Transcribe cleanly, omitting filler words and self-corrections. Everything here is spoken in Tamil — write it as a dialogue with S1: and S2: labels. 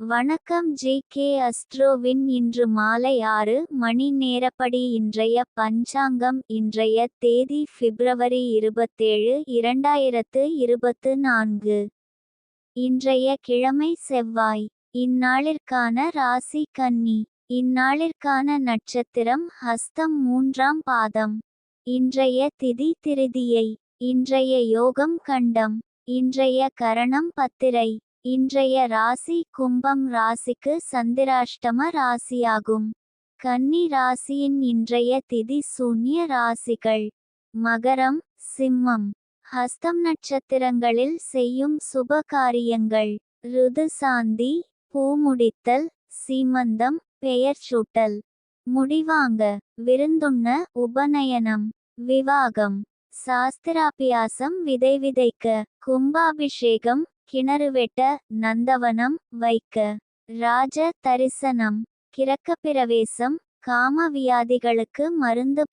S1: வணக்கம் ஜி.கே. அஸ்ட்ரோவின் இன்று மாலை 6 மணி நேரப்படி இன்றைய பஞ்சாங்கம். இன்றைய தேதி பிப்ரவரி 27, 2024. இன்றைய கிழமை செவ்வாய். இந்நாளிற்கான ராசி கன்னி. இந்நாளிற்கான நட்சத்திரம் ஹஸ்தம் 3ஆம் பாதம். இன்றைய திதி திருதியை. இன்றைய யோகம் கண்டம். இன்றைய கரணம் பத்திரை. இன்றைய ராசி கும்பம் ராசிக்கு சந்திராஷ்டம ராசியாகும். கன்னி ராசியின் இன்றைய திதி சூன்ய ராசிகள்: மகரம், சிம்மம். ஹஸ்தம் நட்சத்திரங்களில் செய்யும் சுப காரியங்கள்: ருது சாந்தி, பூமுடித்தல், சீமந்தம், பெயர் சூட்டல், முடிவாங்க, விருந்துண்ண, உபநயனம், விவாகம், சாஸ்திராபியாசம், விதை விதைக்க, கும்பாபிஷேகம், கிணறு வெட்ட, நந்தவனம் வைக்க, ராஜ தரிசனம், கிரகப்பிரவேசம், காம வியாதிகளுக்கு மருந்து